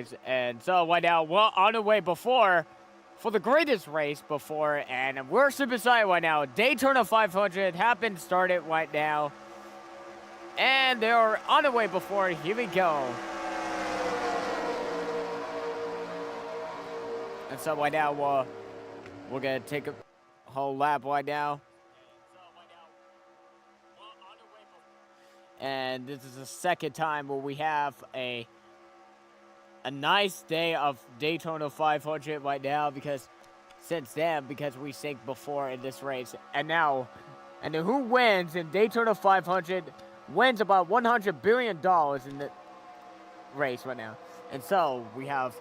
race. And so right now, we're on the way before for the greatest race before, and we're super excited right now. Daytona 500 started right now, and they're on the way before. Here we go. And so right now, we're gonna take a whole lap right now. And this is the second time where we have a nice day of Daytona 500 right now, because we synced before in this race. And now, and who wins in Daytona 500 wins about $100 billion in the race right now. And so we have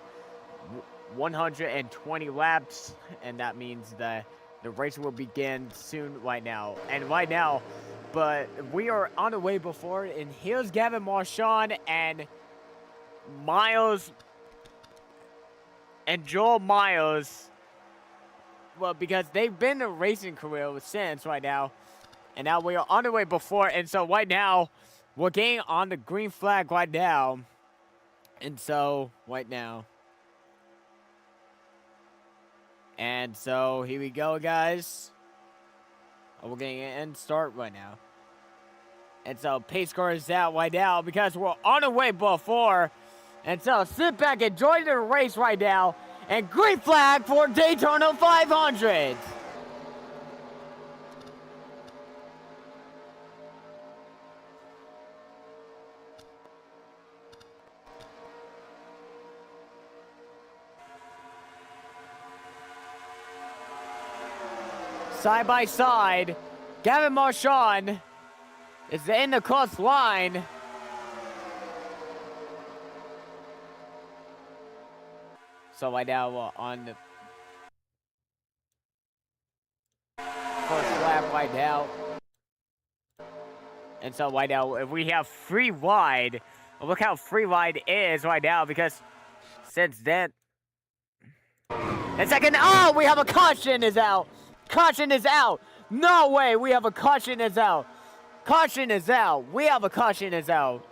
120 laps, and that means that the race will begin soon right now. And right now, but we are on the way before, and here's Gavin Marchand and Miles and Joel Miles. Well, because they've been in a racing career since right now, and now we are on the way before. And so right now, we're getting on the green flag right now. And so right now. And so here we go, guys. We're getting in start right now. And so pace car is out right now because we're on the way before. And so sit back, enjoy the race right now. And green flag for Daytona 500. Side by side, Gavin Marchand is in the cross line. So right now we're on the first lap right now. And so right now, if we have free wide, look how free wide is right now, because since then, and second, oh, we have a caution is out. Caution is out. No way, we have a caution is out. Caution is out. We have a caution is out.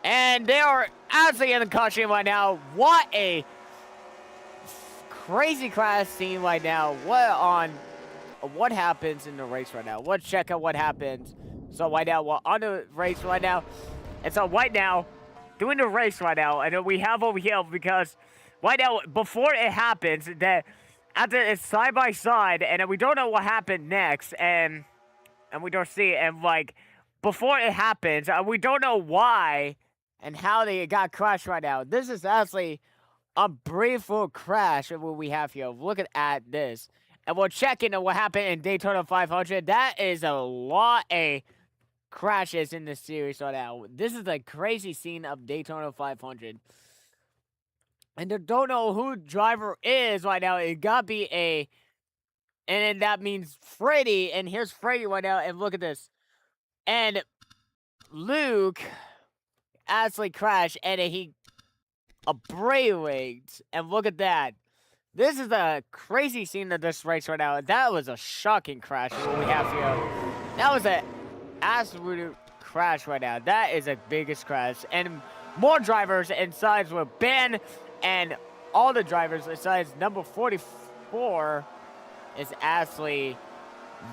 And they are actually in the caution right now. What a crazy crash scene right now. What happens in the race right now? Let's check out what happens. So right now, we're on the race right now. And so right now, doing the race right now, and then we have over here, because right now, before it happens, that after it's side by side, and then we don't know what happened next, and we don't see it, and like, before it happens, we don't know why and how they got crashed right now. This is actually a briefly crash of what we have here. Look at this. And we're checking what happened in Daytona 500. That is a lot of crashes in this series right now. This is a crazy scene of Daytona 500. And I don't know who driver is right now. It gotta be and then that means Freddie. And here's Freddie right now. And look at this. And Luke actually crashed. And he braked. And look at that. This is a crazy scene of this race right now. That was a shocking crash what we have here. That was an absolute crash right now. That is the biggest crash. And more drivers inside with Ben, and all the drivers besides number 44 is actually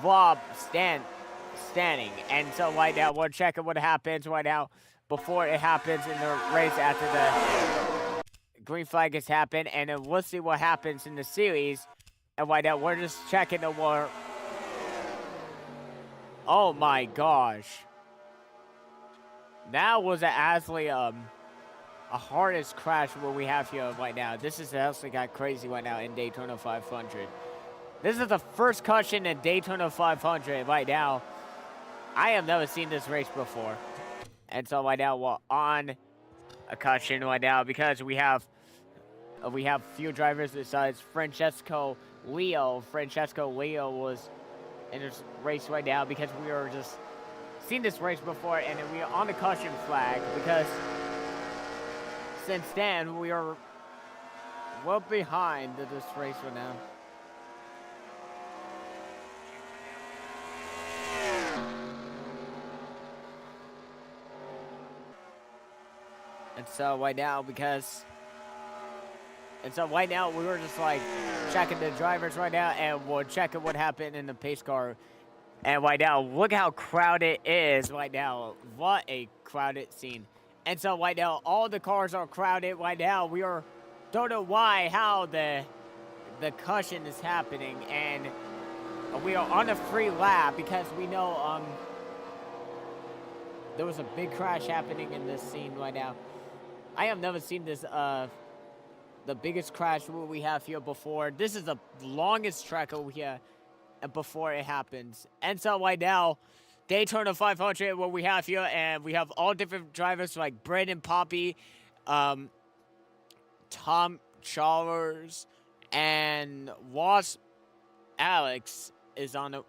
Rob standing. And so right now, we're checking what happens right now before it happens in the race after the green flag has happened. And then we'll see what happens in the series. And right now, we're just checking the war. Oh my gosh. That was actually a hardest crash what we have here right now. This is actually got crazy right now in Daytona 500. This is the first caution in Daytona 500 right now. I have never seen this race before. And so right now we're on a caution right now because we have few drivers besides Francesco Leo. Francesco Leo was in this race right now because we were just seen this race before, and we are on the caution flag because since then we are well behind this race right now. And so right now, right now we were just like checking the drivers right now, and we're checking what happened in the pace car. And right now, look how crowded it is right now. What a crowded scene. And so right now, all the cars are crowded right now. We are don't know how the cushion is happening, and we are on a free lap because we know there was a big crash happening in this scene right now. I have never seen this the biggest crash we have here before. This is the longest track over here before it happens. And so right now, Daytona 500 what we have here, and we have all different drivers like Brandon Poppy, Tom Chalmers, and Ross Alex is on the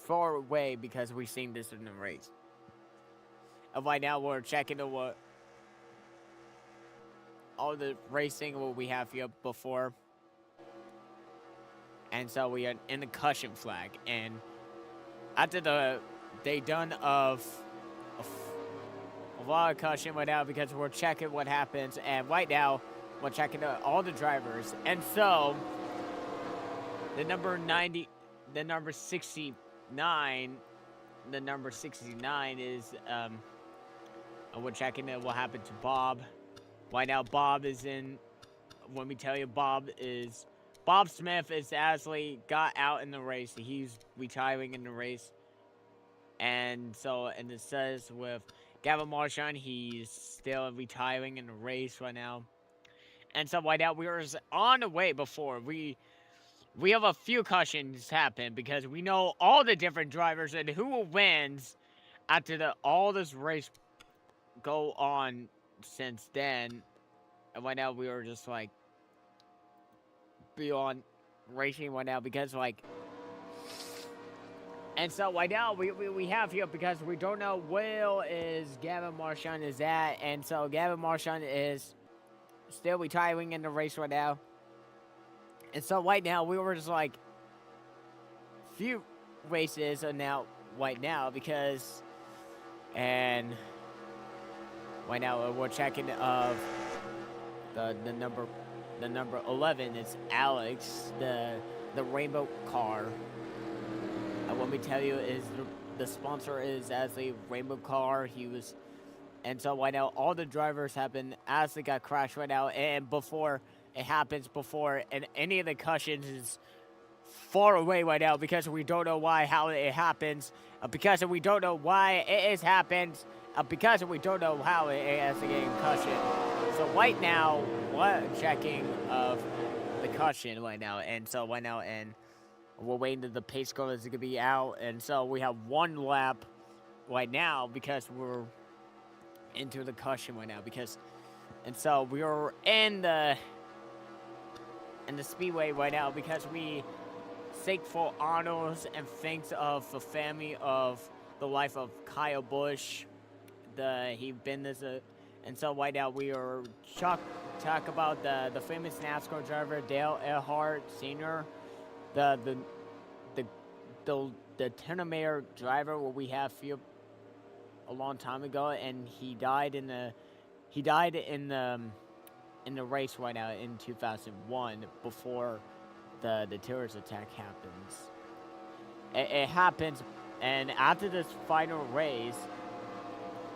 far away because we've seen this in the race. And right now we're checking all the racing what we have here before. And so we are in the cushion flag. And after they done of a lot of cushion right now because we're checking what happens. And right now we're checking all the drivers. And so the number 90, the number 69 is we're checking what happened to Bob. Right now Bob is in. Let me tell you, Bob Smith is actually got out in the race. He's retiring in the race. And it says with Gavin Marchand, he's still retiring in the race right now. And so right now we are on the way before we have a few cautions happen because we know all the different drivers and who wins after all this race go on since then. And right now we are just like beyond racing right now because like. And so right now we have here because we don't know where is Gavin Marchand is at, and so Gavin Marchand is still retiring in the race right now. And so right now we were just like few races are now right now because and right now we're checking of the number 11 is Alex, the rainbow car. Let me tell you, is the sponsor is as a rainbow car. And so right now all the drivers have been as they got crashed right now, and before it happens, and any of the cushions is far away right now because we don't know how it happens, because we don't know why it has happened, because we don't know how it has to get cushion. So right now we're checking of the cushion right now, and so right now we're waiting till the pace car is going to be out. And so we have one lap right now because we're into the caution right now. And so we are in the speedway right now because we thank for honors and thanks of the family of the life of Kyle Busch. And so right now we are talk about the famous NASCAR driver Dale Earnhardt Sr., the Tenor driver what we have here a long time ago, and he died in the race right now in 2001 before the terrorist attack happens. It happens, and after this final race,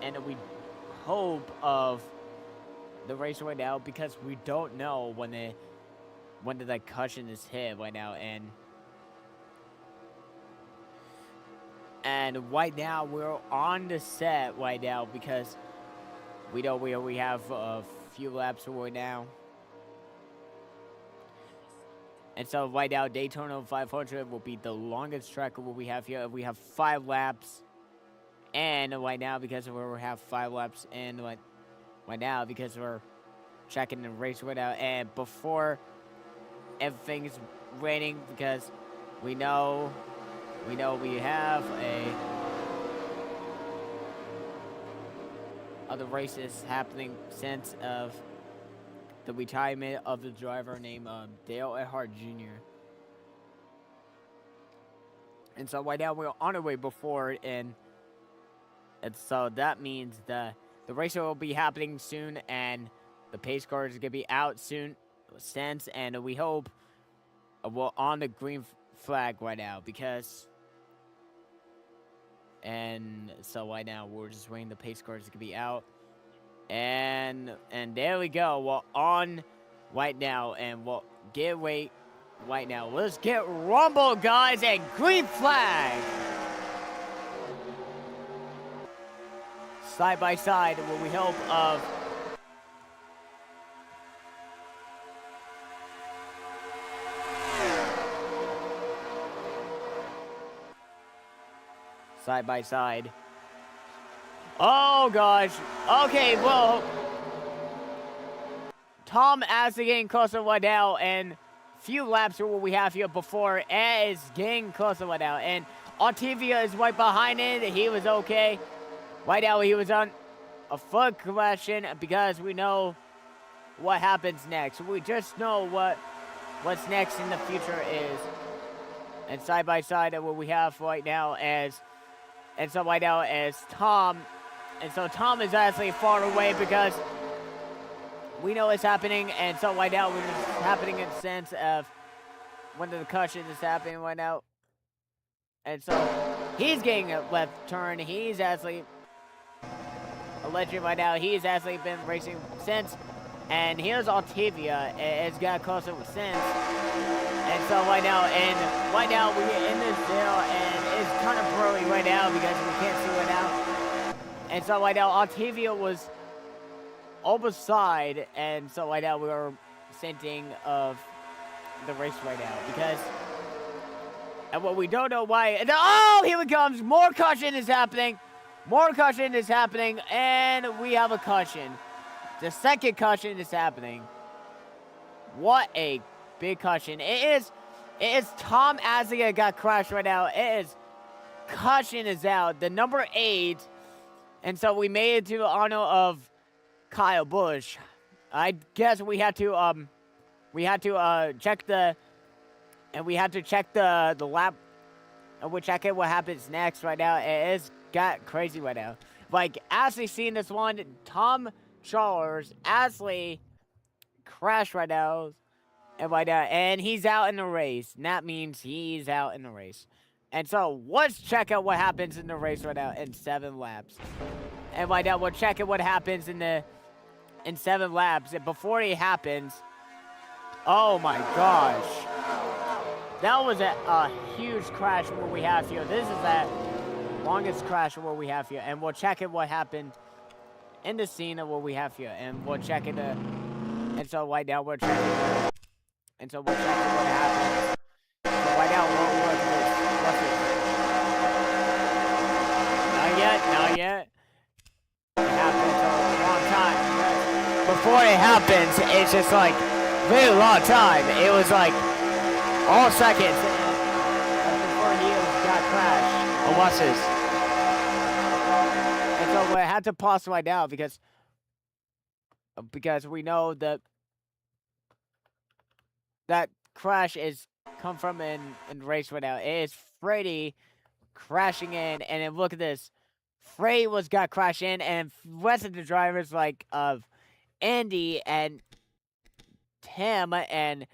and we hope of the race right now because we don't know when the cushion is hit right now, and right now we're on the set right now because we know we have a few laps right now. And so right now Daytona 500 will be the longest track what we have here. We have 5 laps, and right now because we have 5 laps, and right now because we're checking the race right now, and before everything's raining because we know we have other races happening since of the retirement of the driver named Dale Earnhardt Jr. And so right now we're on our way before it, and so that means the the race will be happening soon, and the pace cars are gonna be out soon, since, and we hope we're on the green flag right now because. And so right now we're just waiting the pace cars to be out, and there we go. We're on right now, and we'll get away right now. Let's get rumble, guys, and green flag. Side by side, what we hope of. Side by side. Oh gosh. Okay, well, Tom as getting closer right now, and few laps are what we have here before is getting closer right now, and Octavia is right behind it. He was okay. Right now he was on a foot correction because we know what happens next. We just know what's next in the future is. And side by side what we have right now is. And so right now is Tom. And so Tom is actually far away because we know it's happening. And so right now it's happening in the sense of when the concussion is happening right now. And so he's getting a left turn. He's actually a legend right now. He's actually been racing since. And here's Octavia. It's got closer since. And so right now we're in this deal, and it's kind of blurry right now because we can't see right now. And so right now Octavia was almost side, and so right now we're scenting of the race right now because, and what we don't know why. And oh, here it comes! More caution is happening. More caution is happening, and we have a caution. The second caution is happening. What a big caution. It is Tom Azia got crashed right now. It is caution is out. The number 8. And so we made it to the honor of Kyle Busch. I guess we had to check the lap, and we're checking what happens next right now. It is got crazy right now. Like Ashley seeing this one, Tom Charles Ashley crashed right now. And he's out in the race. And that means he's out in the race. And so let's check out what happens in the race right now in 7 laps. And right now we're checking what happens in 7 laps. And before it happens, oh my gosh, that was a huge crash what we have here. This is that longest crash what we have here. And we'll check it what happened in the scene of what we have here. And we'll check it. And so right now we're checking. And so we're checking what happens. So right now, what's this? Not yet. It happens a long time. Before it happens, it's just like really long time. It was like all seconds before he got crashed. Oh, watch this. And so we had to pause right now because we know that crash is come from in race right now. It is Freddy crashing in, and then look at this. Freddy got crashed in, and rest of the drivers like of Andy and Tim and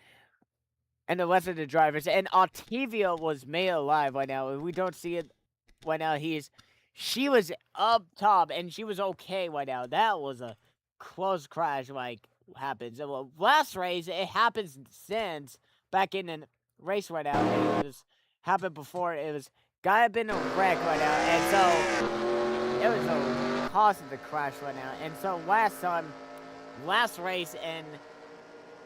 the rest of the drivers, and Octavia was made alive right now. We don't see it right now. She was up top, and she was okay right now. That was a close crash, like happens. Well, last race it happens since back in the race right now. It was happened before. It was gotta been a wreck right now, and so it was a cause of the crash right now. And so last race, and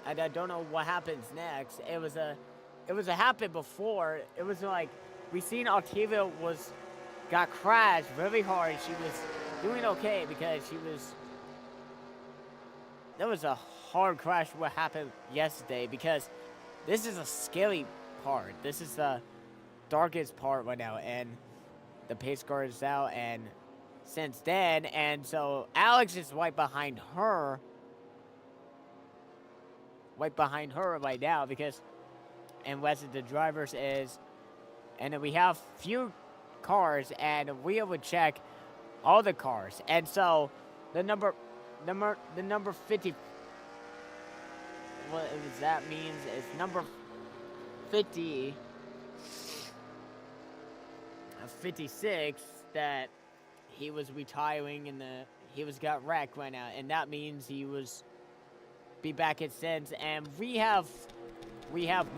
I don't know what happens next. It was a happened before. It was like we seen Octavia got crashed really hard. She was doing okay because there was a hard crash what happened yesterday because this is a scary part. This is the darkest part right now, and the pace car is out, and since then, and so Alex is right behind her right now because, and rest of the drivers is, and then we have few cars, and we would check all the cars, and so The number 50. What that means is number 50, 56 that he was retiring he got wrecked right now, and that means he was be back at Sens, and we have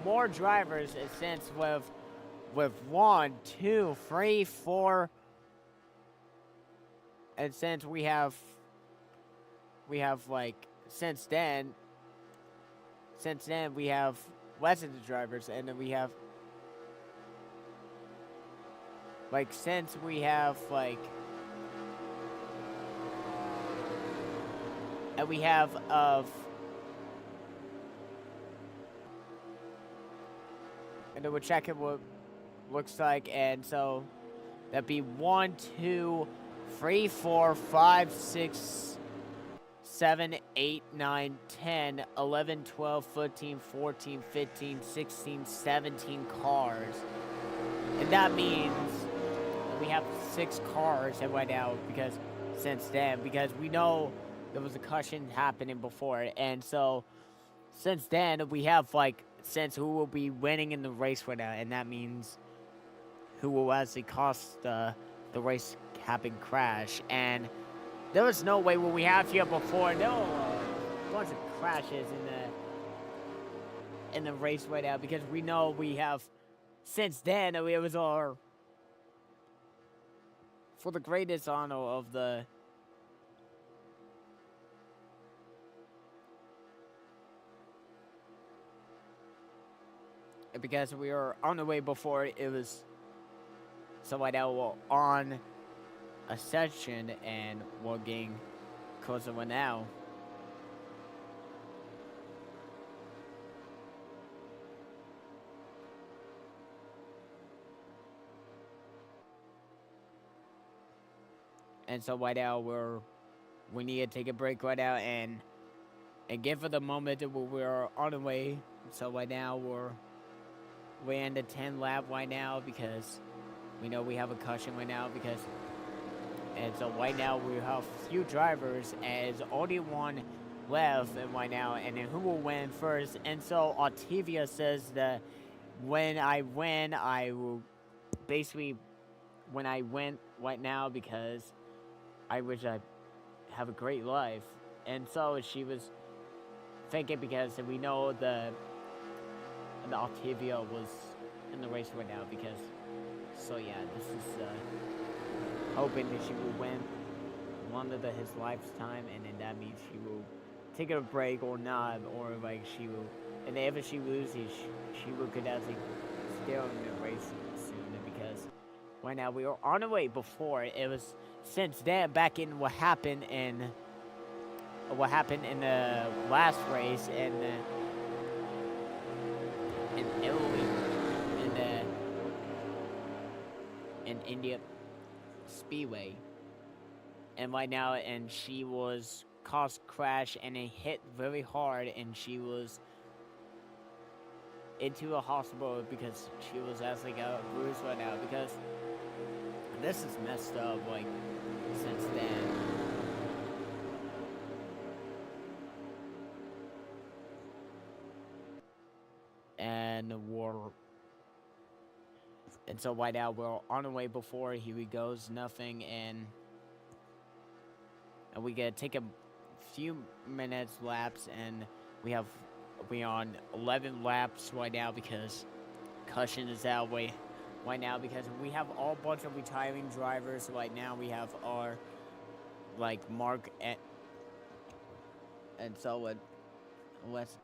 more drivers at Sens with 1, 2, 3, 4, and since we have like since then we have less of the drivers, and then we have like since we have like and we have and then we'll check it what looks like, and so that'd be 1, 2, 3, 4, 5, 6, 7, 8, 9, 10, 11, 12, 13, 14, 15, 16, 17 cars. And that means we have 6 cars right now since then, because we know there was a caution happening before. And so since then, we have since who will be winning in the race right now, and that means who will actually cost the race happen crash. And there was no way when we have here before, there were a bunch of crashes in the race right now, because we know we have since then it was our for the greatest honor of the because we were on the way before it was so right now we're on a session and we're getting closer right now. And so right now we need to take a break right now and give for the moment that we're on the way. So right now we're in the 10 lap right now, because we know we have a caution right now, and so right now we have few drivers and it's only one left, and right now, and then who will win first. And so Octavia says that when I win, I will basically when I win right now, because I wish I have a great life. And so she was thinking, because we know the Octavia was in the race right now, because so yeah, this is hoping that she will win one of his lifetime, and then that means she will take a break or not, or she will, and if she loses, she will could actually still in the race soon, because right now we were on the way before it was since then back in what happened in the last race in Italy, in India Speedway, and right now, and she was caused crash and it hit very hard, and she was into a hospital because she was actually got a bruise right now, because this is messed up since then. And so right now we're on the way before, here he goes, nothing, and we gotta take a few minutes laps, and we on 11 laps right now, because caution is that way right now, because we have all bunch of retiring drivers right now. We have our Mark and so let's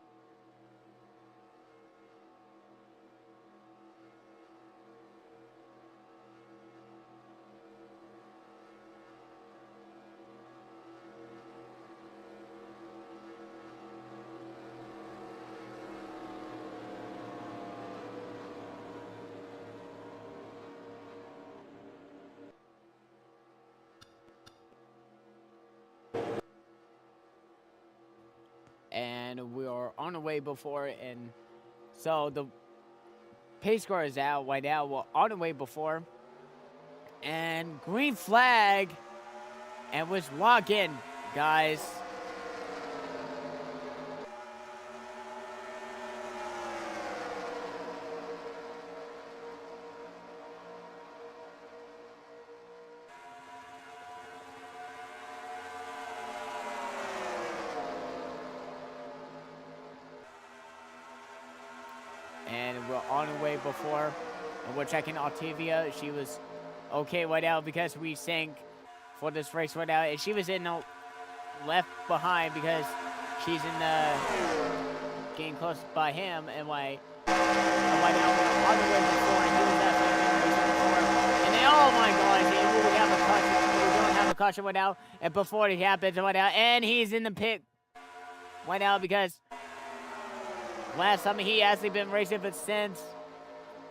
and we are on the way before, and so the pace car is out right now. We're on the way before, and green flag, and was lock in. guys. And we're on the way before, and we're checking Octavia. She was okay right now because we sank for this race right now, and she was in the left behind because she's in the getting close by him, and right now we're on the way before, and he was actually before, and then oh my gosh, we have a caution. We don't have a caution right now, and before it happens right now, and he's in the pit right now because last time he hasn't been racing for since,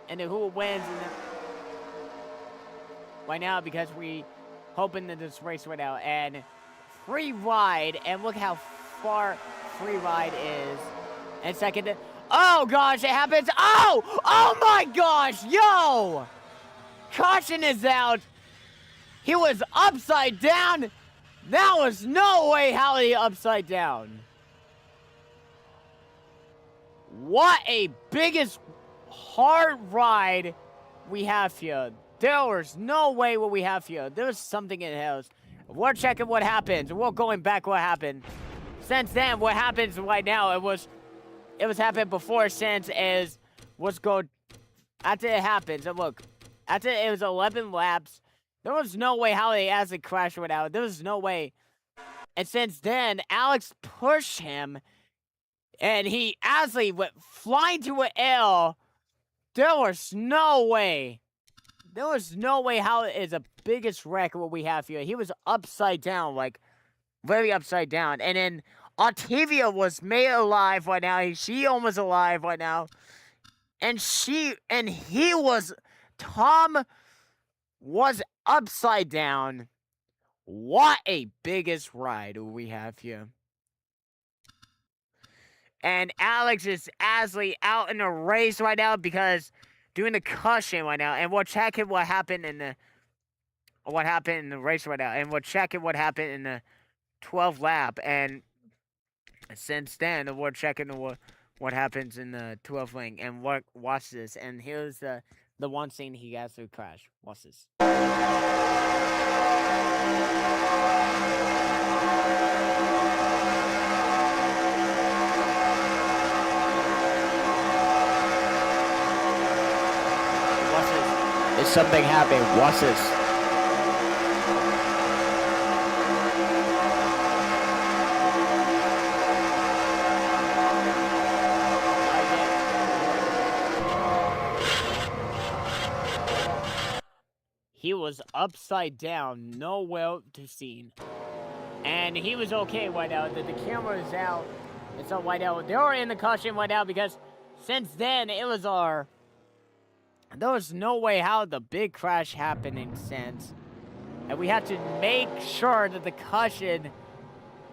and then who wins and then right now because we hoping that this race right now and free ride, and look how far free ride is. And second, oh gosh, it happens. Oh my gosh, yo! Caution is out. He was upside down. That was no way how he upside down. What a biggest hard ride we have here. There was no way what we have here. There's something in the house. We're checking what happens. We're going back what happened. Since then, what happens right now, it was happened before since is what's going after it happens. And look, after it was 11 laps, there was no way how they actually crashed without. There was no way. And since then, Alex pushed him, and he actually went flying to an L. There was no way. There was no way how it is the biggest wreck what we have here. He was upside down, like, very upside down. And then Octavia was made alive right now. She almost alive right now. And Tom was upside down. What a biggest ride we have here. And Alex is actually out in the race right now because doing the caution right now, and we're checking what happened in the race right now, and we're checking what happened in the 12th lap, and since then we're checking what happens in the 12th lane, and watch this, and here's the one scene he has to crash. Watch this. Is something happening? Watch this. He was upside down, nowhere to seen. And he was okay right now. The camera is out. It's all right now. They were in the caution right now because since then it was there was no way how the big crash happening since. And we have to make sure that the caution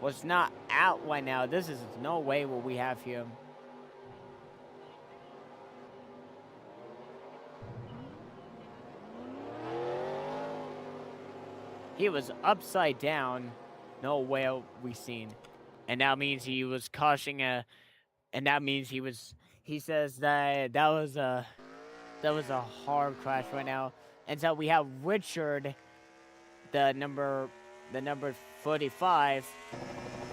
was not out right now. This is no way what we have here. He was upside down, no way we seen. And that means he was cautioning and that means he says that was a hard crash right now. And so we have Richard, the number 45.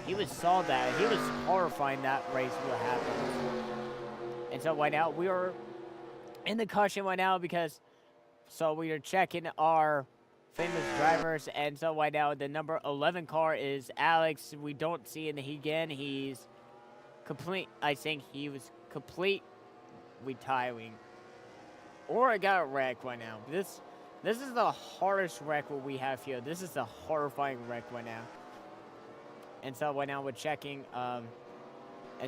He saw that. He was horrifying that race what happened. And so right now we are in the caution right now because we are checking our famous drivers, and so right now the number 11 car is Alex. We don't see him again. He's complete. I think he was complete retiring. Or I got a wreck right now. This is the hardest wreck what we have here. This is a horrifying wreck right now. And so right now we're checking. And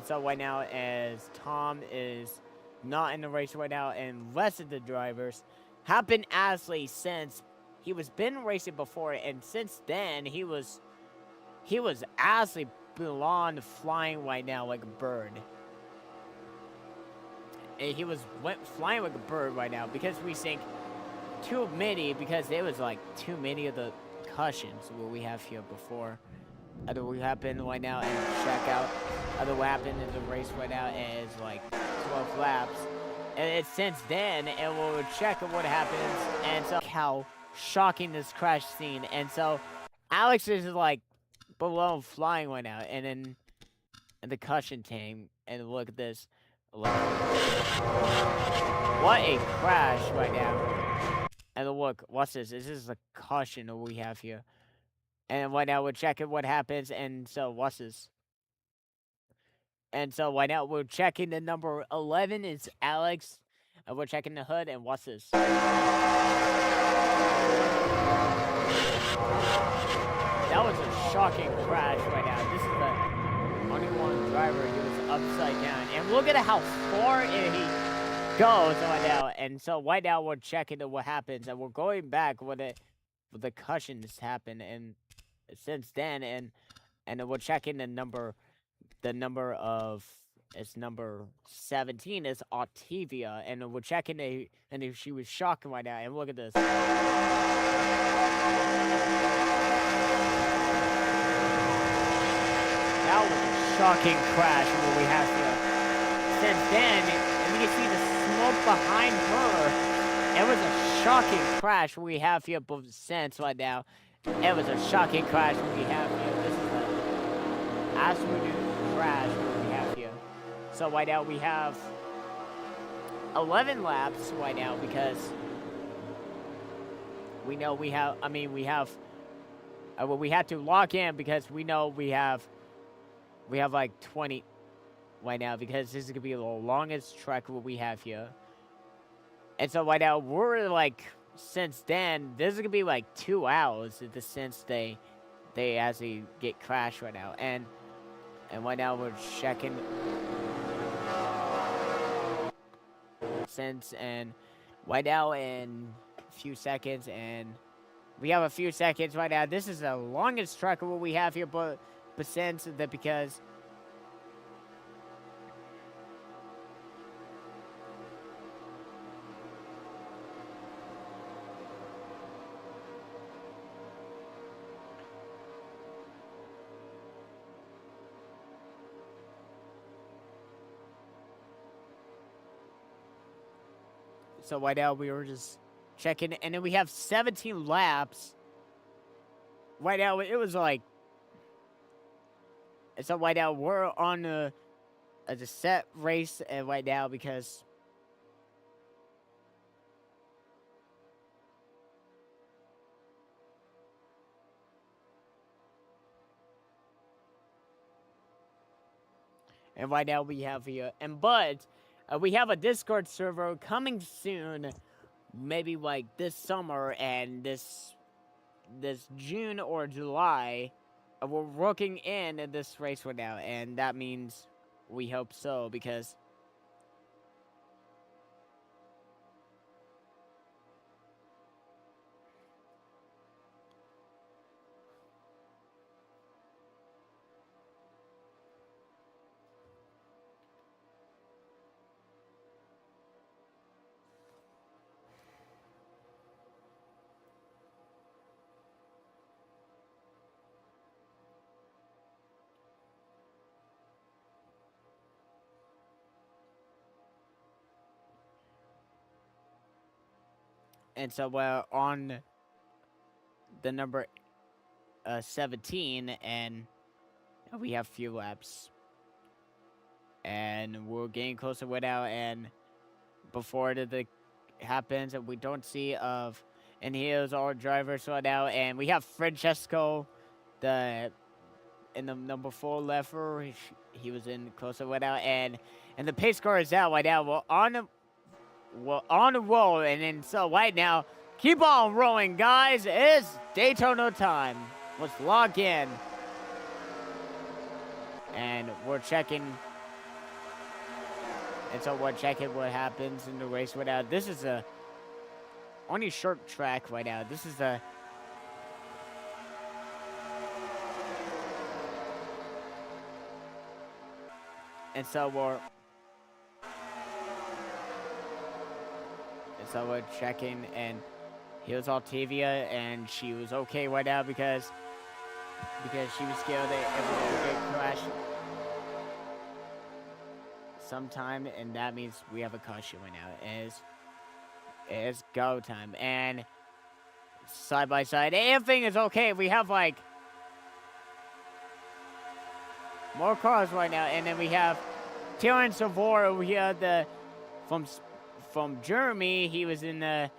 so right now as Tom is not in the race right now, and rest of the drivers have been actually since he was been racing before, and since then he was actually beyond flying right now like a bird. And he went flying like a bird right now because we think too many, because there was like too many of the cautions what we have here before. what happened right now and check out what happened in the race right now is like 12 laps. And it's since then, and we'll check what happens. And so, how shocking this crash scene. And so, Alex is like below flying right now, and then in the cushion tank. And look at this. Look. What a crash right now. And look, what's this? This is a caution that we have here. And right now we're checking what happens. And so, what's this? And so right now we're checking the number 11 is Alex. And we're checking the hood. And what's this? That was a shocking crash right now. This is the only one driver. He was upside down. And look at how far he goes right now. And so right now we're checking what happens. And we're going back when the cushions happen. And since then, and we're checking the number of it's number 17 is Octavia, and we're checking and she was shocking right now. And look at this. That was a shocking crash what we have here. Since then, and you can see the smoke behind her. It was a shocking crash we have here since right now. It was a shocking crash we have here. This is an absolute crash what we have here. So right now we have 11 laps right now because we know we have. I mean, we have. Well, we had to lock in because we know we have like 20 right now because this is gonna be the longest track what we have here. And so right now we're like, since then this is gonna be like 2 hours since they actually get crashed right now. And right now we're checking since, and right now in a few seconds, and we have a few seconds right now. This is the longest track what we have here, but since that because so right now we were just checking, and then we have 17 laps. Right now it was like, so right now we're on a set race, and right now because and right now we have here, but we have a Discord server coming soon, maybe like this summer and this June or July. We're working in this race right now, and that means we hope so because and so we're on the number 17, and we have few laps, and we're getting closer right now. And before the happens, and we don't see and here's our drivers right now, and we have Francesco, in the number 4 lever. He was in closer right now, and the pace car is out right now. We're on the roll, and then so right now, keep on rolling, guys. It's Daytona time. Let's log in, and we're checking. And so we're checking what happens in the race right now. This is a only short track right now. This is a and so we're checking, and here's Octavia, and she was okay right now because because she was scared that it would get crashed sometime, and that means we have a caution right now. It's go time, and side by side, everything is okay. We have like more cars right now, and then we have Terrence Savora over here, from Germany. He was in the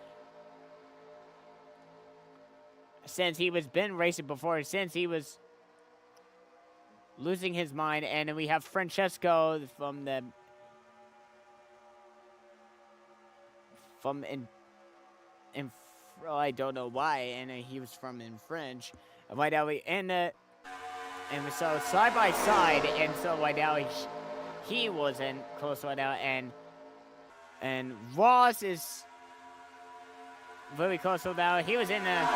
since he was been racing before, since he was losing his mind, and then we have Francesco from I don't know why, and he was from in French. And right now and so side by side, and so right now he wasn't close right now, and Ross is really close right now. He was in the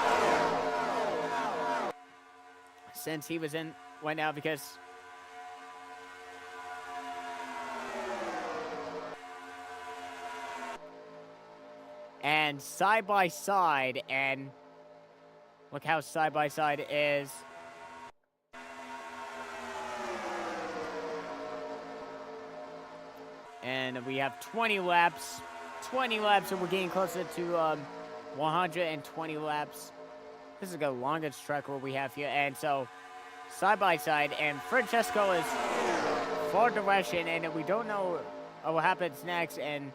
since he was in right now because and side by side, and look how side by side is. And we have 20 laps, so we're getting closer to 120 laps. This is the longest track where we have here, and so side by side, and Francesco is far direction, and we don't know what happens next, and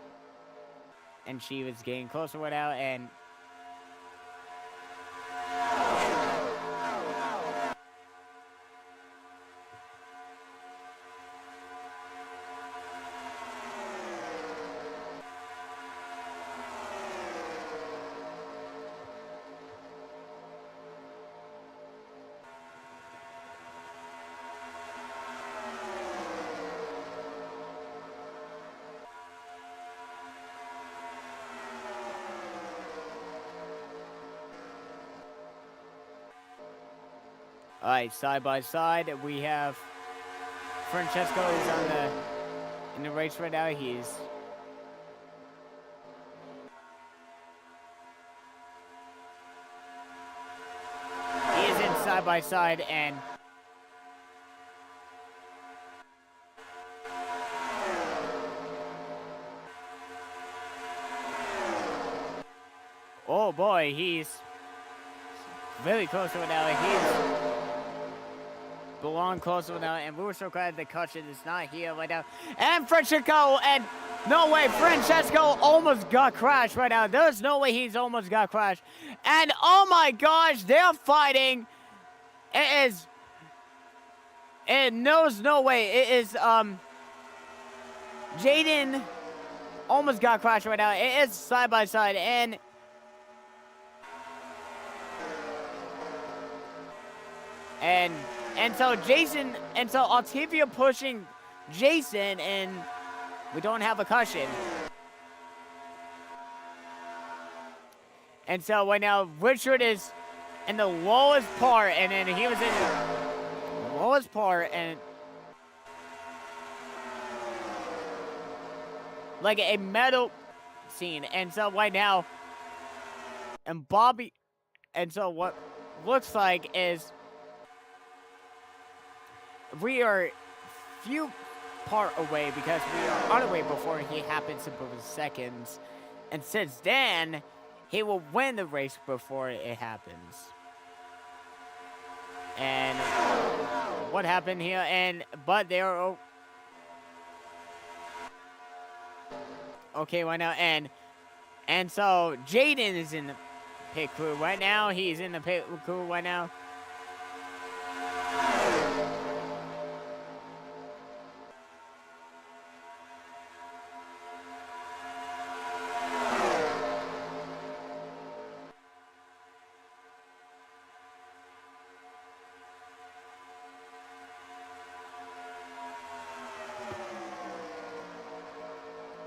she was getting closer right now, and all right, side by side, we have Francesco is in the race right now. He is in side by side, and oh boy, he's very close right now. He's belong closer now, and we were so glad the caution is not here right now. And Francesco, and no way, Francesco almost got crashed right now. There's no way he's almost got crashed. And oh my gosh, they're fighting. There's no way. It is, Jaden almost got crashed right now. It is side by side, and so Jason, and so Octavia pushing Jason, and we don't have a caution. And so right now, Richard is in the lowest part, and then he was in the lowest part, and like a metal scene. And so right now, and Bobby, and so what looks like is we are few part away because we are on our way before he happens to move seconds. And since then, he will win the race before it happens. And what happened here? But they are okay right now. And so Jaden is in the pit crew right now. He's in the pit crew right now.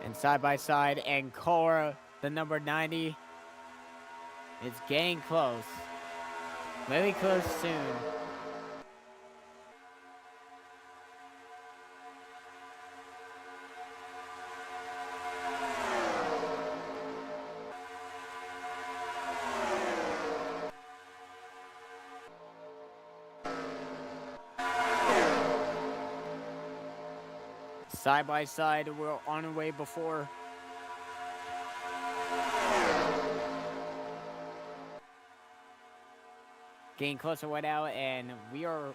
And side by side, and Cora, the number 90, is getting close. Very close soon. side by side. We're on our way before. Getting closer right now, and we are.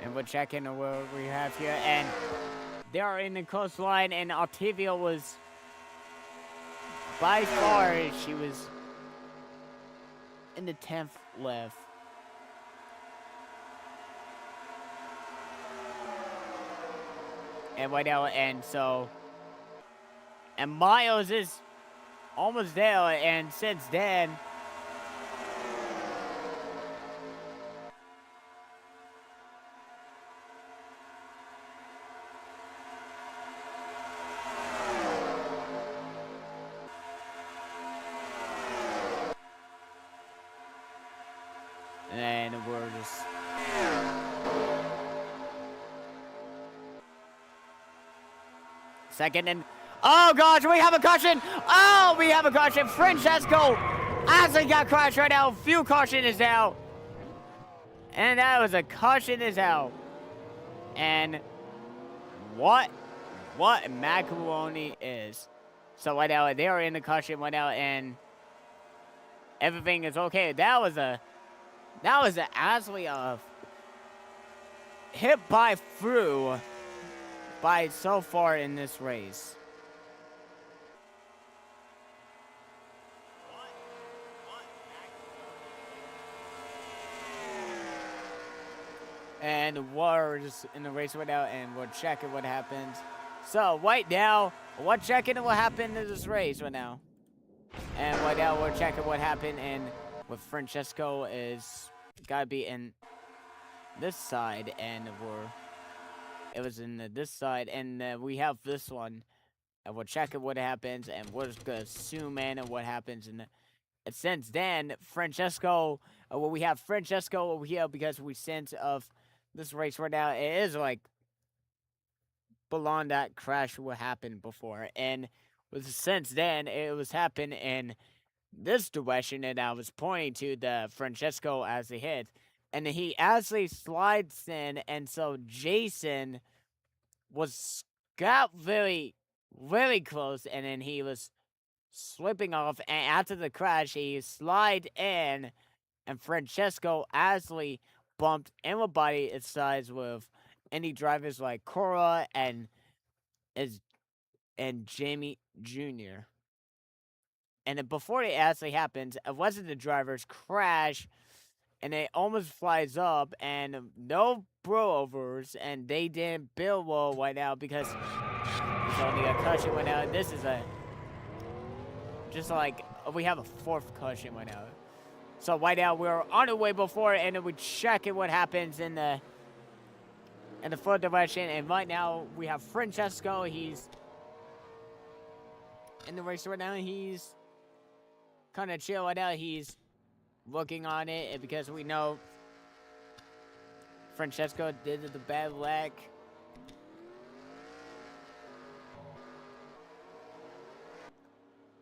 And we're checking what we have here, and they are in the coastline, and Octavia was by far, she was in the 10th left. And right now, and Miles is almost there, and since then, and we're just second, and oh gosh, we have a caution. Oh, we have a caution. Francesco actually got crashed right now. Fuel caution is out, and that was a caution is out. And what macaroni is. So right now they are in the caution right now, and everything is okay. That was actually a hit by through by so far in this race. And we're just in the race right now, and we're checking what happens. So right now, we're checking what happened in this race right now. And right now, we're checking what happened, and with Francesco is gotta be in this side, and it was in this side, and we have this one, and we're checking what happens, and we're just gonna zoom in on what happens, and since then, Francesco, we have Francesco over here because we sense of this race right now, it is like belong that crash what happened before, and since then it was happened in this direction, and I was pointing to the Francesco as a hit, and he actually slides in, and so Jason got very close, and then he was slipping off, and after the crash he slid in, and Francesco actually bumped everybody its sides with any drivers like Cora and Jamie Jr. And then before it actually happens, it wasn't the driver's crash, and it almost flies up, and no bro-overs, and they didn't build well right now because it's only a cushion right now. This is just like, we have a fourth cushion right now. So right now, we're on the way before, and then we check what happens in the fourth direction, and right now, we have Francesco. He's in the race right now, he's kind of chill right now. He's working on it, because we know Francesco did the bad leg.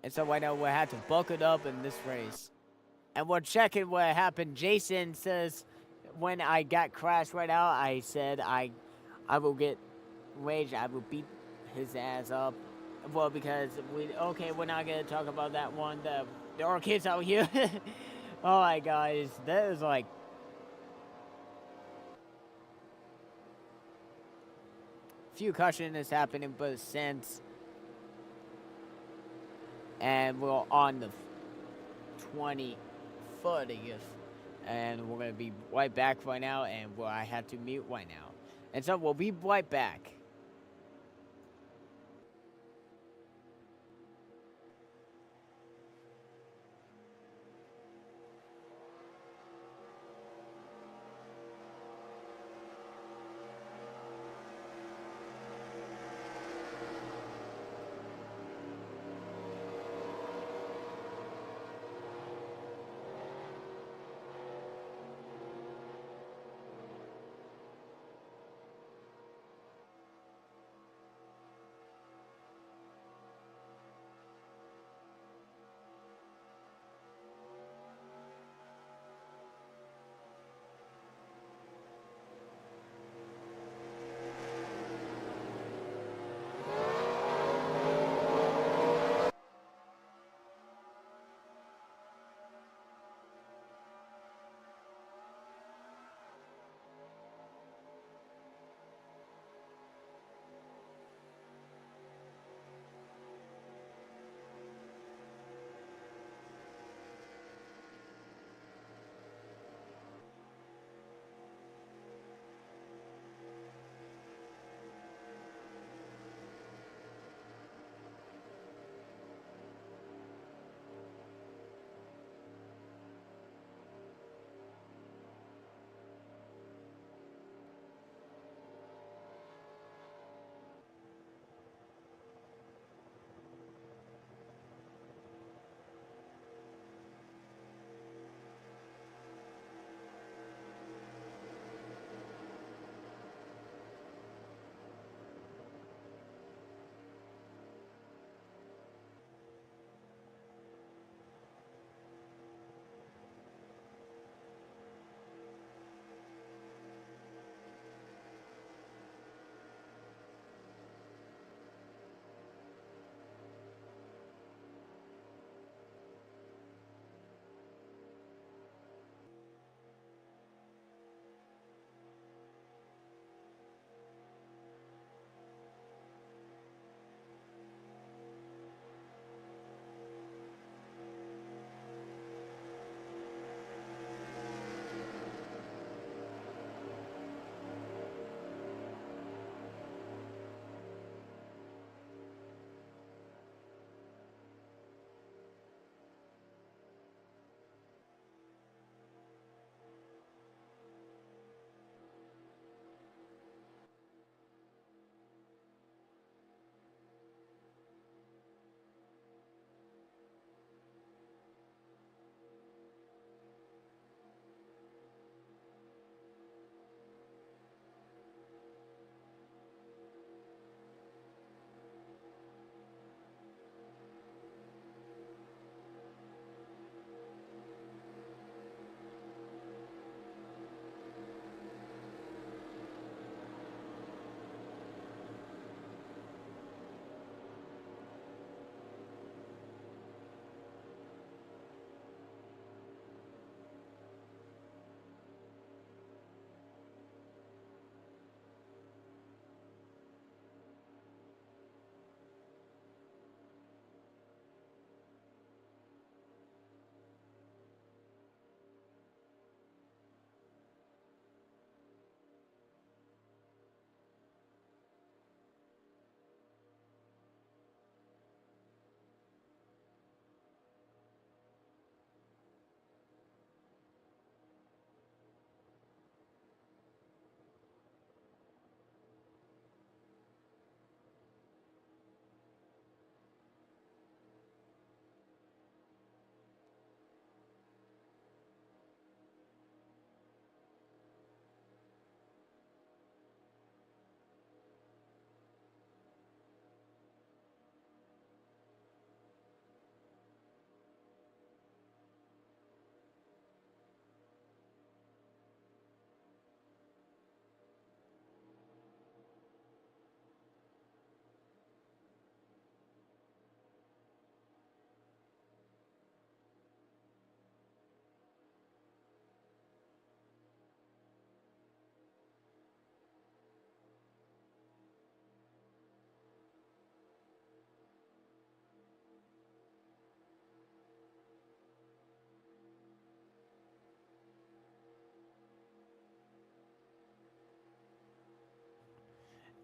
And so right now we had to bulk it up in this race. And we're checking what happened. Jason says, when I got crashed right now, I said I will get rage. I will beat his ass up. Well, because we're not gonna talk about that one. There are kids out here. Oh my guys, that is like few caution is happening, but since, and we're on the 20th, and we're gonna be right back right now, and I have to mute right now, and so we'll be right back.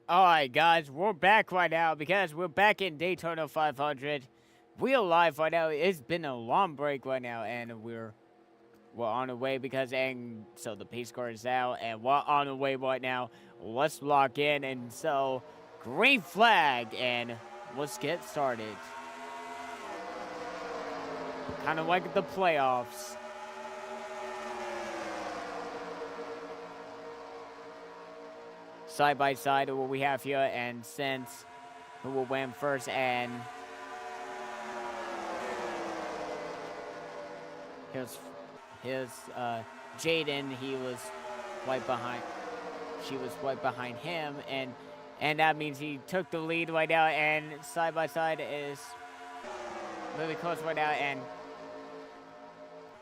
Alright, guys, we're back right now because we're back in Daytona 500. We're live right now. It's been a long break right now, and we're on the way because, and so the pace car is out, and we're on the way right now. Let's lock in, and so green flag, and let's get started. Kind of like the playoffs. Side by side, what we have here, and since who will win first, and his Jaden, he was right behind. She was right behind him, and that means he took the lead right now. And side by side is really close right now. And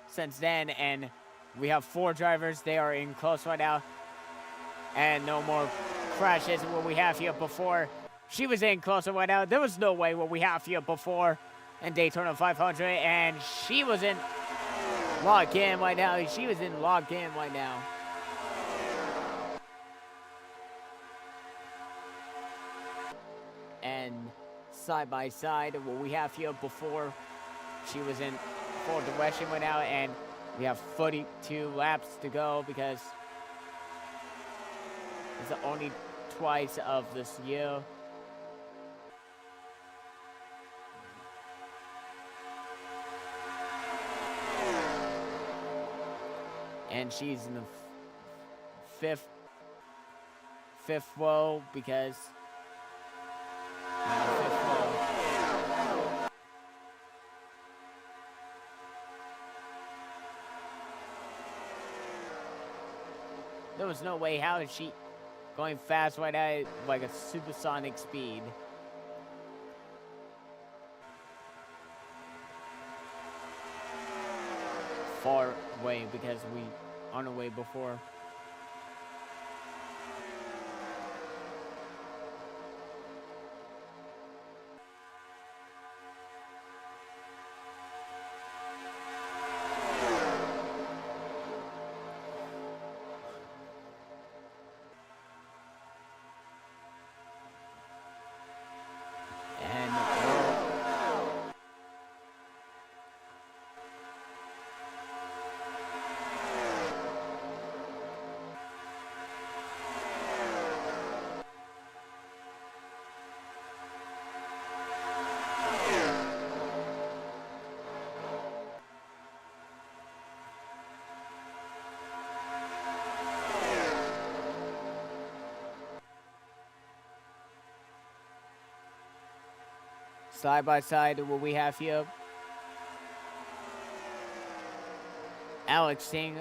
since then, and we have 4 drivers. They are in close right now, and no more crashes. What we have here before, she was in closer right now. There was no way what we have here before in Daytona 500, and she was in. Lock in right now. She was in lock in right now. And side by side, what we have here before, she was in full direction right now, and we have 42 laps to go because it's the only twice of this year. And she's in the fifth row because fifth row. There was no way. How is she going fast right at like a supersonic speed? Far away because we on the way before. Side by side, what we have here, Alex Singh.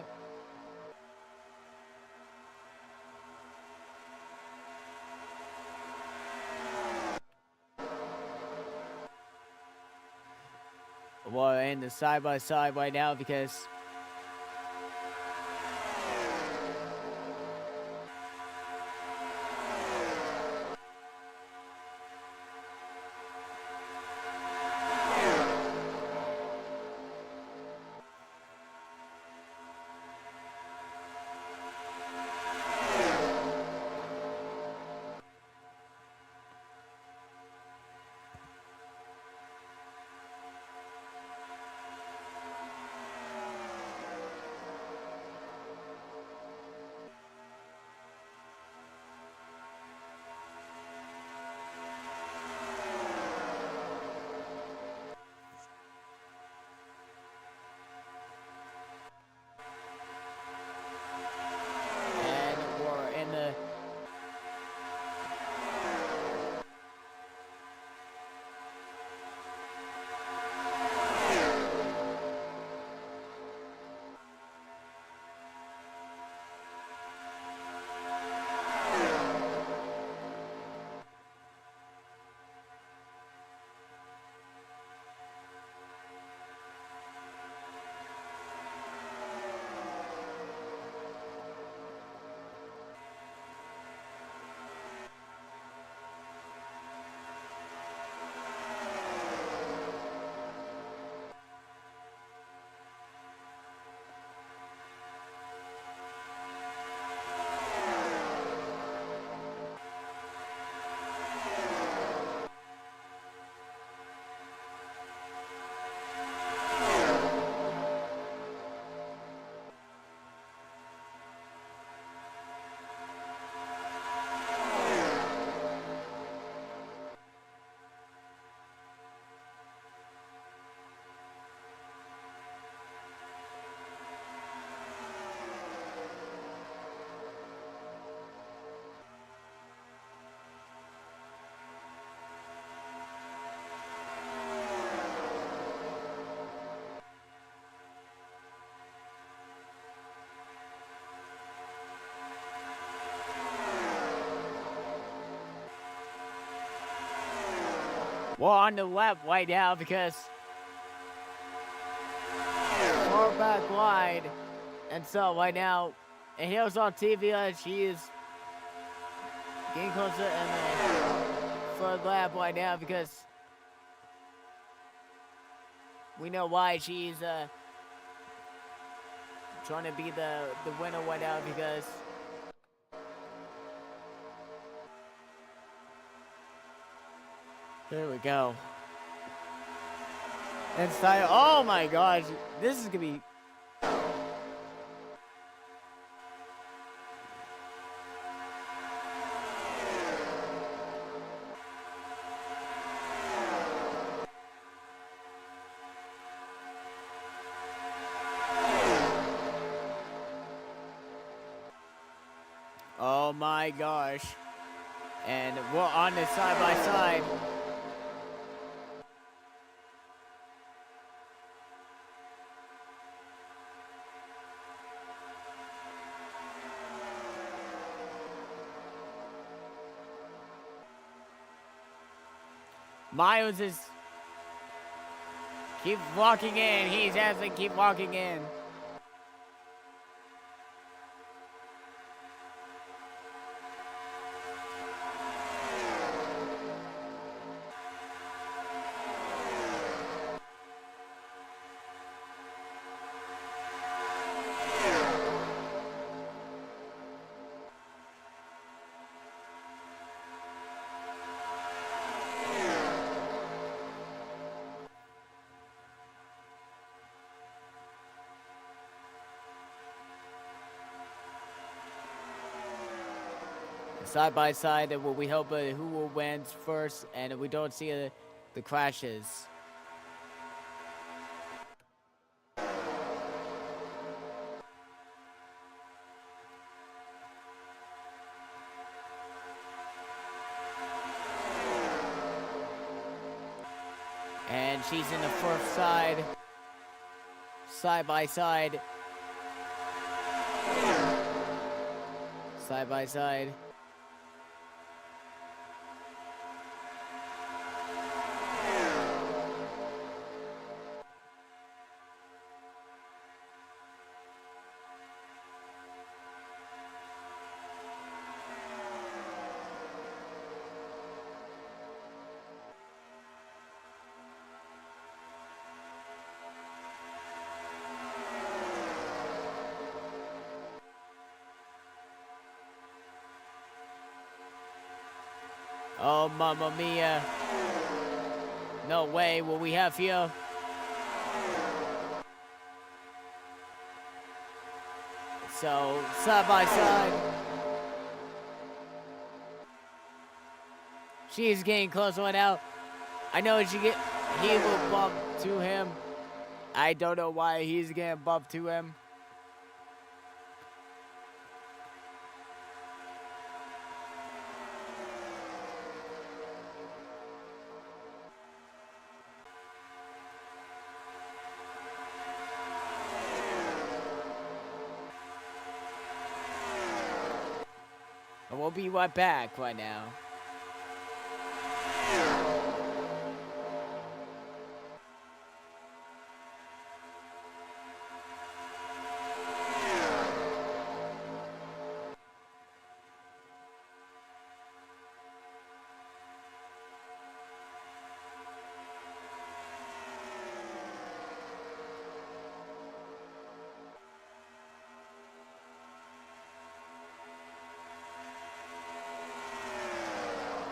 Well, in the side by side right now because We're on the left right now because far back wide. And so right now, and here's on TV, she is getting closer and third lap right now because we know why she's trying to be the winner right now because here we go. Inside, oh my gosh, this is gonna be. Oh my gosh. And we're on the side by side. Miles is keep walking in. He's has to keep walking in. Side by side, and we hope who will win first, and we don't see the crashes. And she's in the first side by side. Side by side. Oh, mamma mia. No way, what we have here. So, side by side. She's getting close right now. I know he will bump to him. I don't know why he's getting bumped to him. And we'll be right back right now.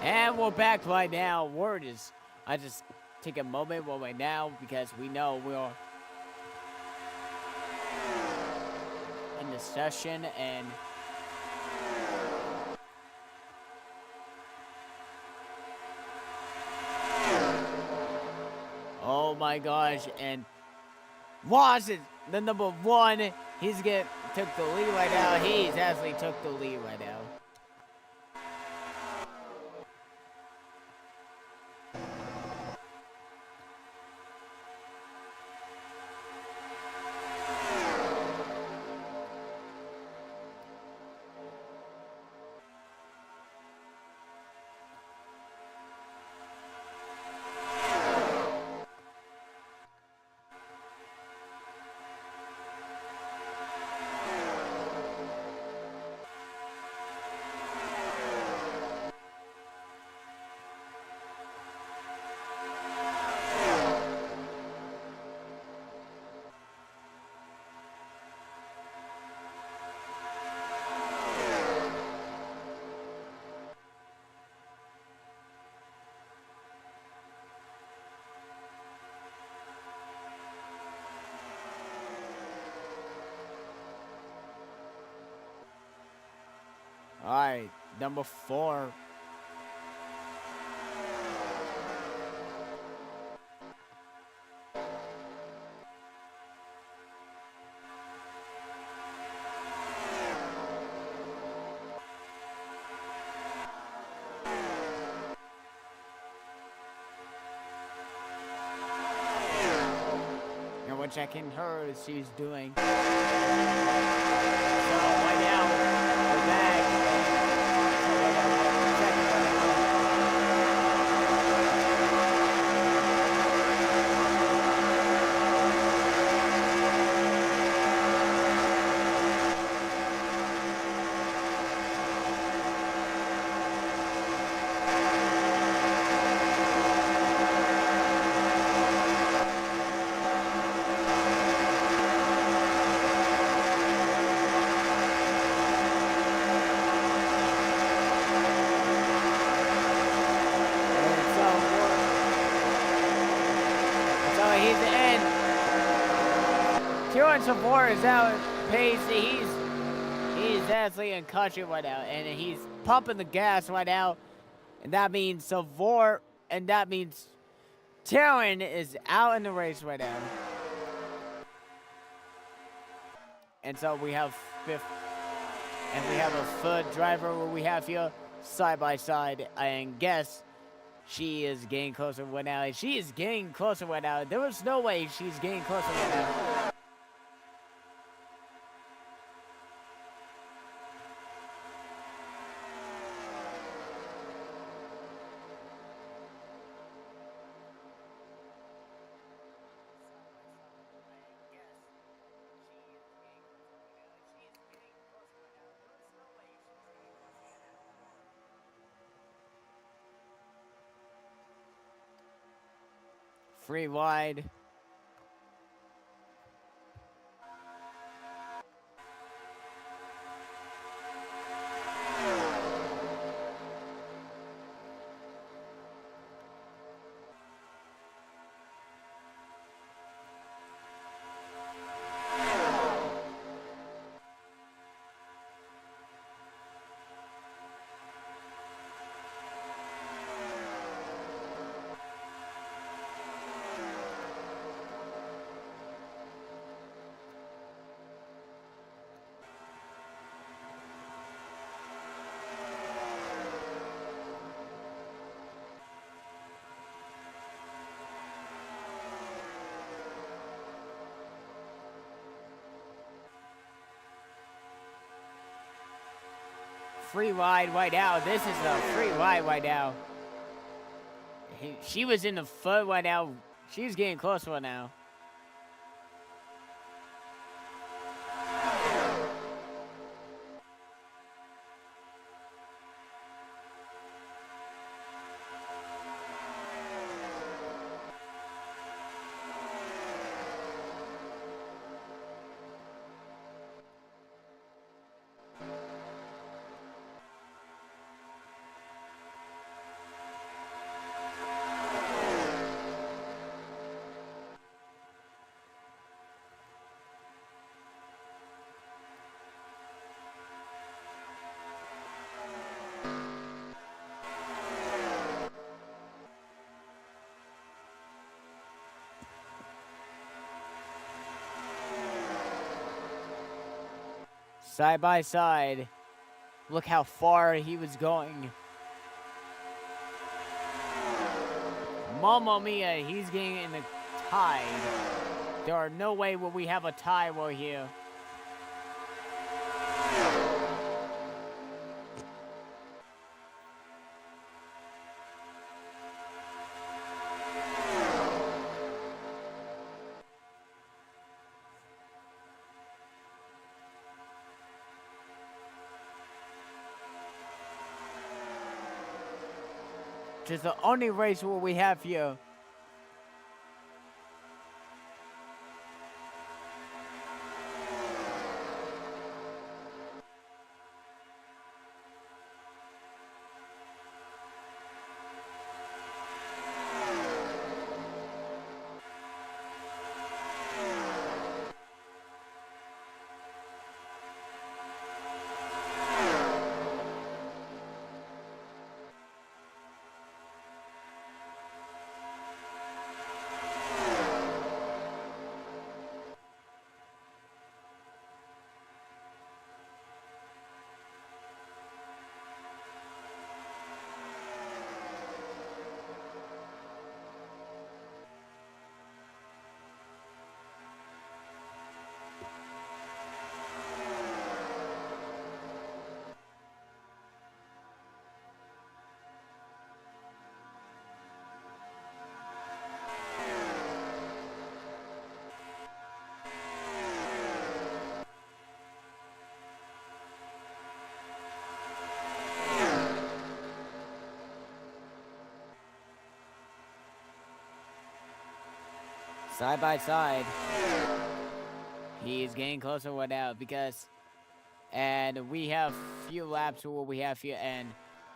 And we're back right now. I just take a moment right now because we know we're in the session and oh my gosh, and Ross is the number one. Took the lead right now. He's actually took the lead right now. Alright, number 4. And we're checking her as she's doing. So right now, we're back. Savor is out pace. He's actually in country right now, and he's pumping the gas right now, and that means Savor, and that means Taryn is out in the race right now, and so we have fifth, and we have a third driver where we have here side by side, and guess she is getting closer right now. She is getting closer right now. There was no way she's getting closer right now. Free wide. Free ride right now. This is a free ride right now. She was in the third right now. She's getting close right now. Side by side. Look how far he was going. Mamma mia, he's getting in the tie. There are no way will we have a tie right here. Just the only race where we have here. side by side. He's getting closer right now because, and we have few laps where we have few, and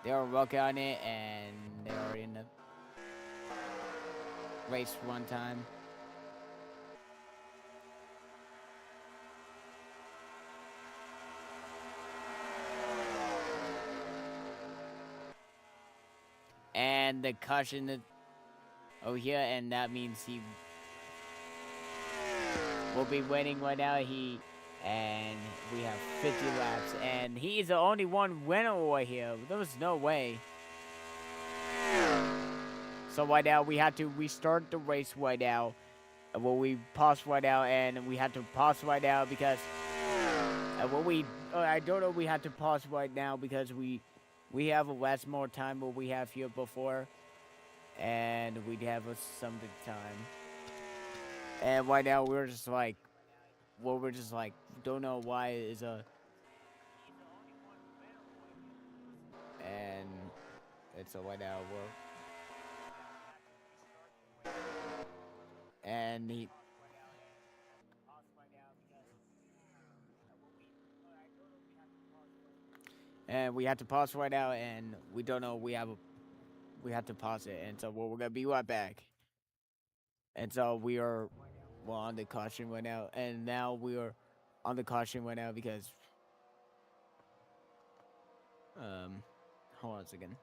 they're working on it, and they're in the race one time. And the caution over here, and that means he will be winning right now. And we have 50 laps, and he's the only one winner right here. There was no way. So right now we had to restart the race right now. Well, we pause right now, and we had to pause right now because I don't know, we had to pause right now because we have a less more time what we have here before, and we'd have something time. And right now we're just like, well, we're just like, don't know why is a, and it's a right now and he, and we have to pause right now, and we don't know, we have to pause it, and so we're gonna be right back. And so we are, well, on the caution right now, and now we are on the caution right now because hold on a second.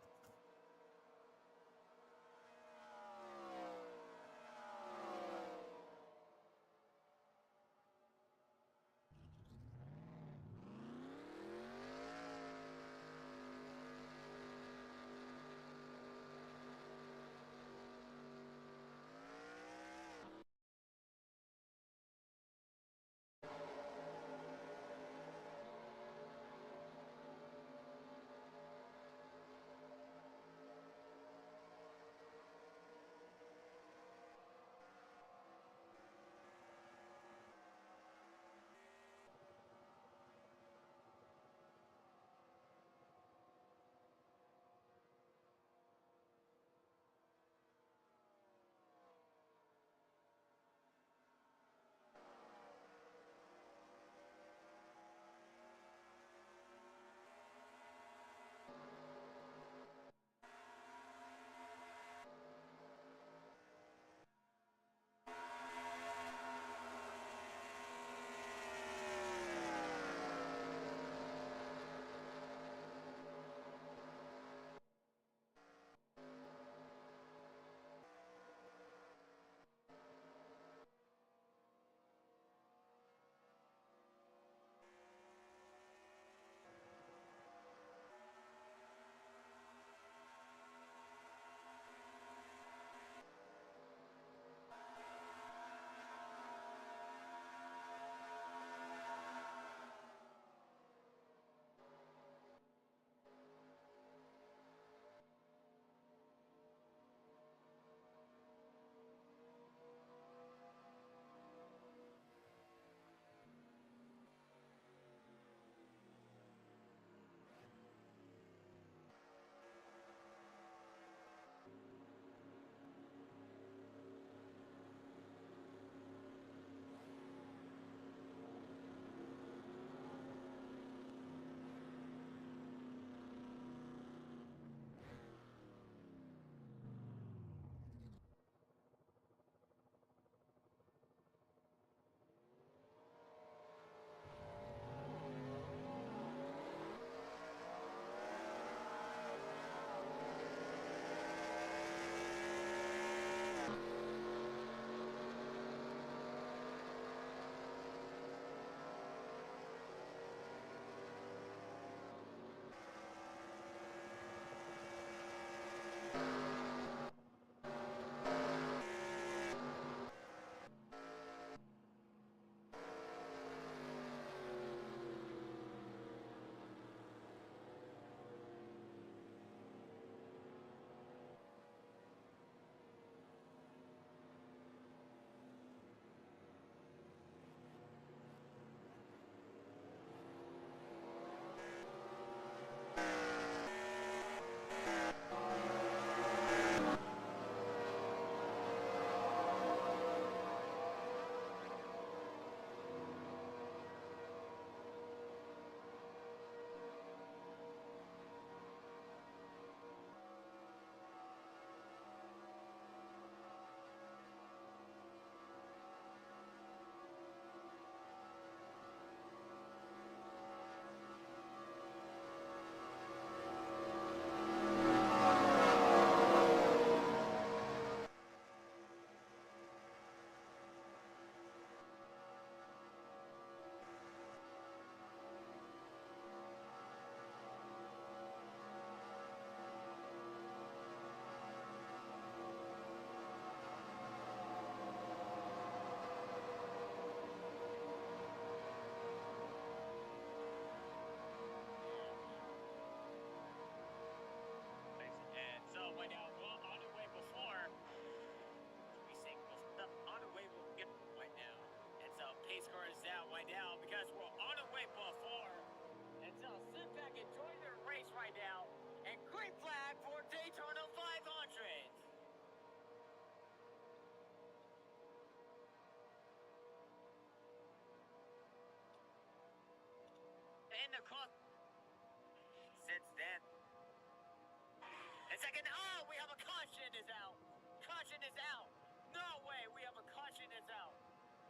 is out. No way. We have a caution is out.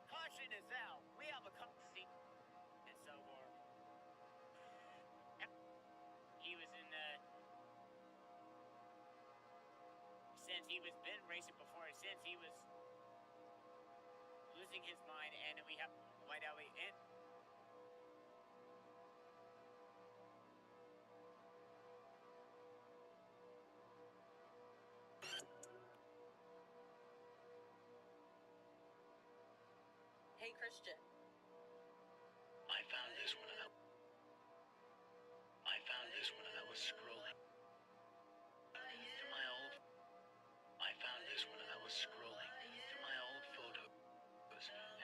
Caution is out. We have a caution. And so he was in the. Since he was been racing before, since he was losing his mind, and we have White Alley in. Hey, Christian. I found this one and I was scrolling through my old. I found this one and I was scrolling through my old photos,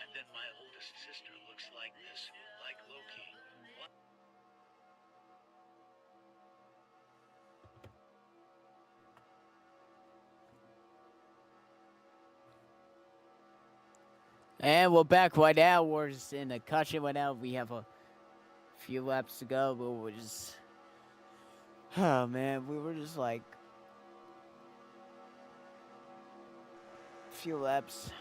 and then my oldest sister looks like this, like Loki. What? And we're back right now. We're just in the caution right now. We have a few laps to go, but we're just. Oh man, we were just like. Few laps.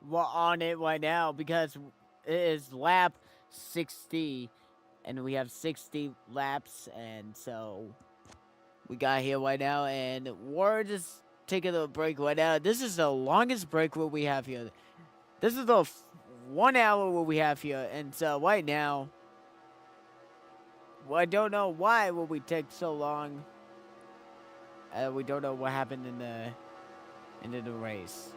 We're on it right now because it is lap 60, and we have 60 laps, and so we got here right now, and we're just taking a break right now. This is the longest break what we have here. This is the 1 hour what we have here, and so right now, well, I don't know why will we take so long. We don't know what happened in the race.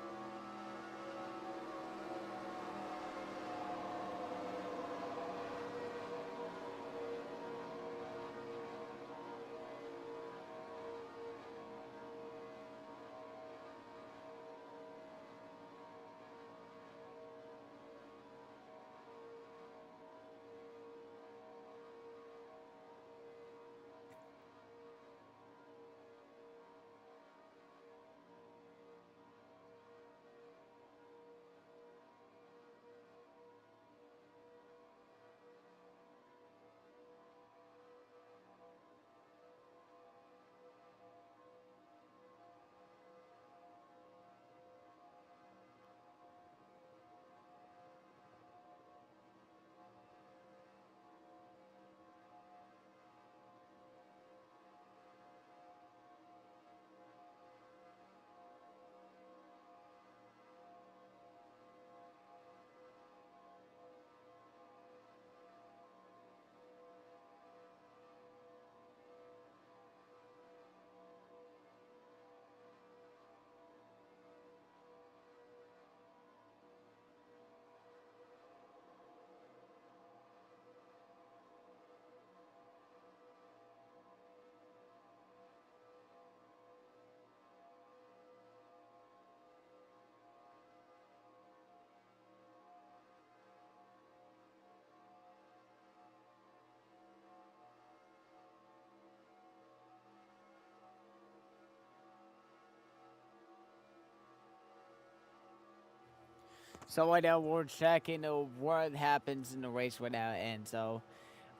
So right now we're checking what happens in the race right now, and so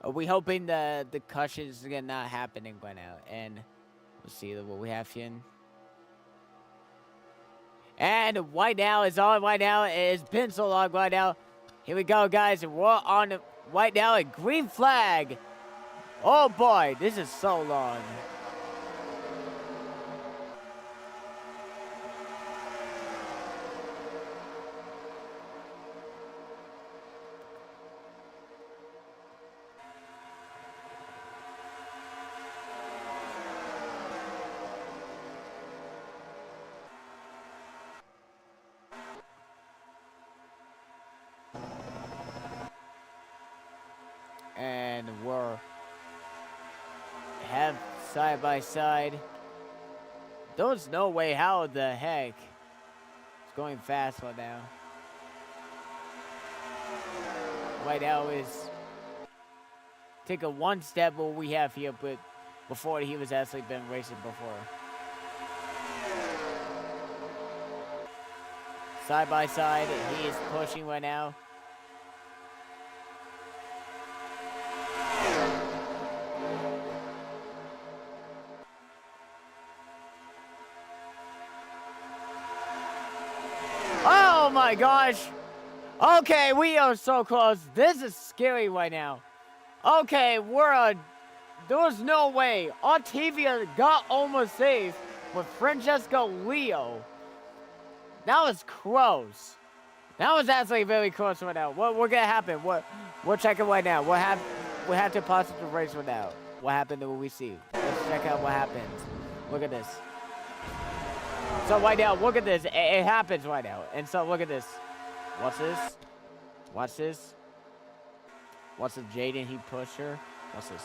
we hoping the caution is not happening right now, and we'll see what we have here. And right now is on right now. It's been so long right now. Here we go, guys. We're on right now a green flag. Oh boy, this is so long. And we're have side by side. There's no way how the heck it's going fast right now. Right now is take a one step what we have here, but before he was actually been racing before. Side by side, he is pushing right now. Oh my gosh! Okay, we are so close. This is scary right now. Okay, there's no way. Octavia got almost safe with Francesco Leo. That was close. That was actually very close right now. What gonna happen? We're checking right now. We have to pause the race right now. What happened to what we see? Let's check out what happens. Look at this. So right now, look at this. It happens right now. And so look at this. What's this? Watch this. What's the Jaden he pushed her? What's this?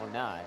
Or not.